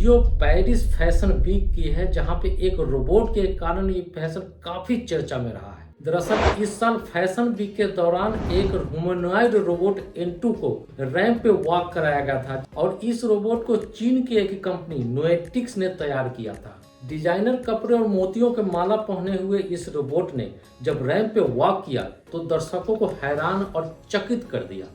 Video Paris fashion week की है, जहां पे एक रोबोट के कारण ये फैशन काफी चर्चा में रहा है। दरअसल इस साल फैशन वीक के दौरान एक ह्यूमनॉइड रोबोट N2 को रैंप पे वॉक कराया गया था और इस रोबोट को चीन की एक कंपनी नोएटिक्स ने तैयार किया था। डिजाइनर कपड़े और मोतियों के माला पहने हुए इस रोबोट ने जब रैंप पे वॉक किया तो दर्शकों को हैरान और चकित कर दिया।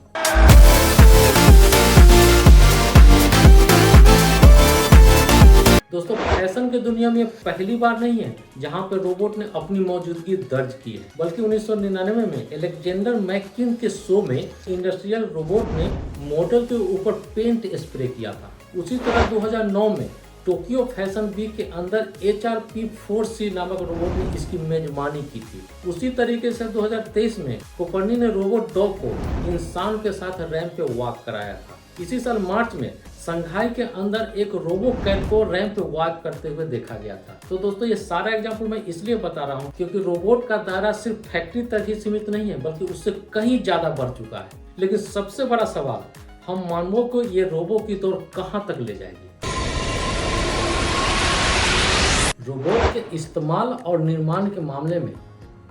दोस्तों, फैशन की दुनिया में पहली बार नहीं है जहां पर रोबोट ने अपनी मौजूदगी दर्ज की है, बल्कि 1999 में एलेक्जेंडर मैक्किन के शो में इंडस्ट्रियल रोबोट ने मॉडल के ऊपर पेंट स्प्रे किया था। उसी तरह 2009 में टोक्यो फैशन वीक के अंदर HRP4C नामक रोबोट ने इसकी मेजबानी की थी। उसी तरीके से 2023 में कोपर्नी ने रोबोट डॉग को इंसान के साथ रैंप पे वॉक कराया था। इसी साल मार्च में संघाई के अंदर एक रोबो कैट को रैंप पे वॉक करते हुए देखा गया था। तो दोस्तों, ये सारा एग्जाम्पल मैं इसलिए बता रहा हूँ क्योंकि रोबोट का दायरा सिर्फ फैक्ट्री तक ही सीमित नहीं है, बल्कि उससे कहीं ज्यादा बढ़ चुका है। लेकिन सबसे बड़ा सवाल, हम मानवों को ये रोबो की दौड़ कहाँ तक ले जाएगी। रोबोट के इस्तेमाल और निर्माण के मामले में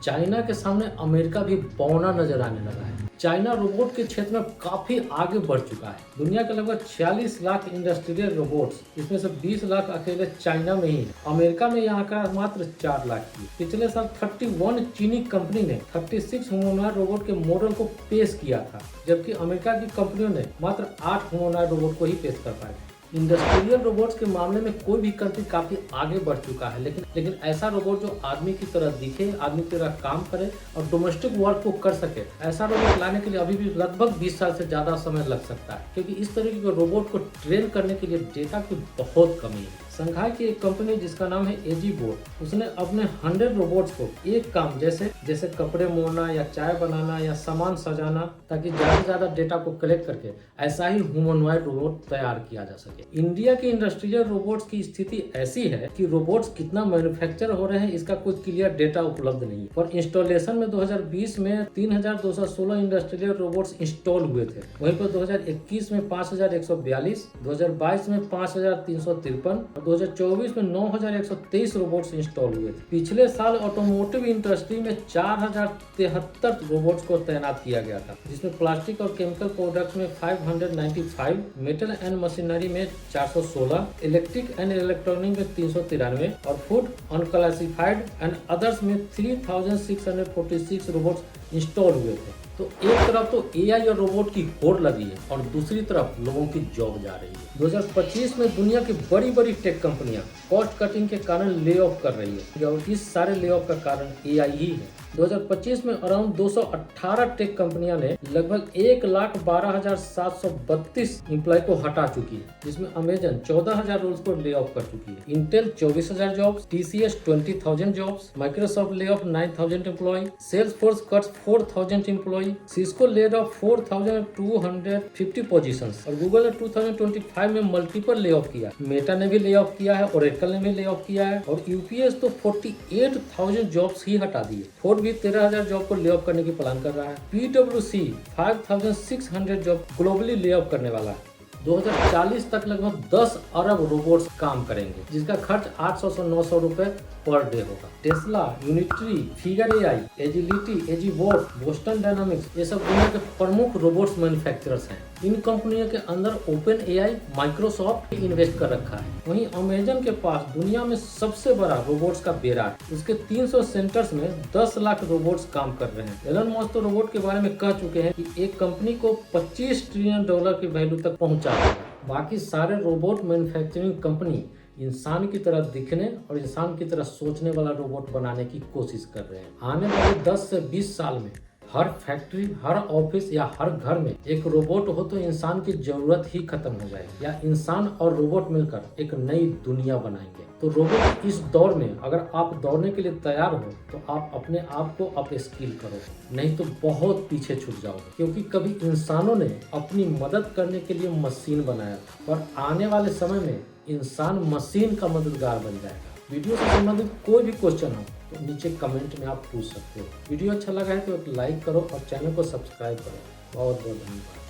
चाइना के सामने अमेरिका भी बौना नजर आने लगा है। चाइना रोबोट के क्षेत्र में काफी आगे बढ़ चुका है। दुनिया के लगभग 46 लाख इंडस्ट्रियल रोबोट्स, इसमें से 20 लाख अकेले चाइना में ही है। अमेरिका में यहाँ का मात्र 4 लाख की। पिछले साल 31 चीनी कंपनी ने 36 ह्यूमनॉइड रोबोट के मॉडल को पेश किया था, जबकि अमेरिका की कंपनियों ने मात्र 8 ह्यूमनॉइड रोबोट को ही पेश कर पाए। इंडस्ट्रियल रोबोट्स के मामले में कोई भी कंट्री काफी आगे बढ़ चुका है, लेकिन ऐसा रोबोट जो आदमी की तरह दिखे, आदमी की तरह काम करे और डोमेस्टिक वर्क को कर सके, ऐसा रोबोट लाने के लिए अभी भी लगभग 20 साल से ज्यादा समय लग सकता है, क्योंकि इस तरीके के रोबोट को ट्रेन करने के लिए डेटा की बहुत कमी है। संघाई की एक कंपनी जिसका नाम है एजीबोट, उसने अपने 100 रोबोट्स को एक काम जैसे कपड़े मोड़ना या चाय बनाना या सामान सजाना, ताकि ज्यादा से ज्यादा डेटा को कलेक्ट करके ऐसा ही ह्यूमनॉइड रोबोट तैयार किया जा सके। इंडिया के इंडस्ट्रियल रोबोट्स की स्थिति ऐसी है कि रोबोट्स कितना मैन्युफैक्चर हो रहे हैं इसका कोई क्लियर डेटा उपलब्ध नहीं है। पर इंस्टॉलेशन में 2020 में 3216 इंडस्ट्रियल रोबोट्स इंस्टॉल हुए थे। वहीं पर 2021 में 5142, 2022 में 5353 और 2024 में 9123 रोबोट्स इंस्टॉल हुए थे। पिछले साल ऑटोमोटिव इंडस्ट्री में 4073 रोबोट्स को तैनात किया गया था, जिसमें प्लास्टिक और केमिकल प्रोडक्ट्स में 595, मेटल एंड मशीनरी में 416, इलेक्ट्रिक एंड इलेक्ट्रॉनिक में 393 और फूड अनक्लासिफाइड एंड अदर्स में 3646 रोबोट्स इंस्टॉल हुए थे। तो एक तरफ तो एआई और रोबोट की होड़ लगी है और दूसरी तरफ लोगों की जॉब जा रही है। 2025 में दुनिया की बड़ी बड़ी टेक कंपनियां कॉस्ट कटिंग के कारण ले ऑफ कर रही है और इस सारे ले ऑफ का कारण एआई ही है। 2025 में अराउंड 218 टेक कंपनियां ने लगभग 1,12,732 एम्प्लॉय को हटा चुकी है, जिसमें अमेजन 14,000 रोल्स को ले ऑफ कर चुकी है, Intel 24,000 jobs, TCS 20,000 jobs, Microsoft lay off 9,000 employ, Salesforce cuts 4,000 employ, Cisco laid off 4,250 positions और गूगल ने 2025 में मल्टीपल ले ऑफ किया। मेटा ने भी ले ऑफ किया है, ओरेकल ने भी ले ऑफ किया है और यूपीएस तो 48,000 जॉब्स ही हटा दिए। फोर्ड भी 13,000 जॉब को ले ऑफ करने की प्लान कर रहा है। PwC 5,600 job globally lay off करने वाला है। 2040 तक लगभग 10 अरब रोबोट्स काम करेंगे, जिसका खर्च 800 से 900 रुपए पर डे होगा। Tesla, Unitree, Figure AI, Agility, AgiBot, Boston Dynamics, ये सब दुनिया के प्रमुख रोबोट्स मैन्युफैक्चरर्स हैं। इन कंपनियों के अंदर ओपन एआई, माइक्रोसॉफ्ट इन्वेस्ट कर रखा है। वहीं अमेजन के पास दुनिया में सबसे बड़ा रोबोट्स का बेड़ा है। उसके 300 सेंटर्स में 10 लाख रोबोट्स काम कर रहे हैं। एलन मस्क तो रोबोट के बारे में कह चुके हैं कि एक कंपनी को $25 ट्रिलियन की वैल्यू तक पहुंचा देगा। बाकी सारे रोबोट मैन्युफैक्चरिंग कंपनी इंसान की तरह दिखने और इंसान की तरह सोचने वाला रोबोट बनाने की कोशिश कर रहे हैं। आने वाले 10 से 20 साल में हर फैक्ट्री, हर ऑफिस या हर घर में एक रोबोट हो तो इंसान की जरूरत ही खत्म हो जाएगी, या इंसान और रोबोट मिलकर एक नई दुनिया बनाएंगे। तो रोबोट इस दौर में अगर आप दौड़ने के लिए तैयार हो तो आप अपने आप को अप स्किल करो, नहीं तो बहुत पीछे छूट जाओगे। क्योंकि कभी इंसानों ने अपनी मदद करने के लिए मशीन बनाया था और आने वाले समय में इंसान मशीन का मददगार बन जाएगा। वीडियो से संबंधित कोई भी क्वेश्चन हो तो नीचे कमेंट में आप पूछ सकते हो। वीडियो अच्छा लगा है तो एक लाइक करो और चैनल को सब्सक्राइब करो। बहुत बहुत धन्यवाद।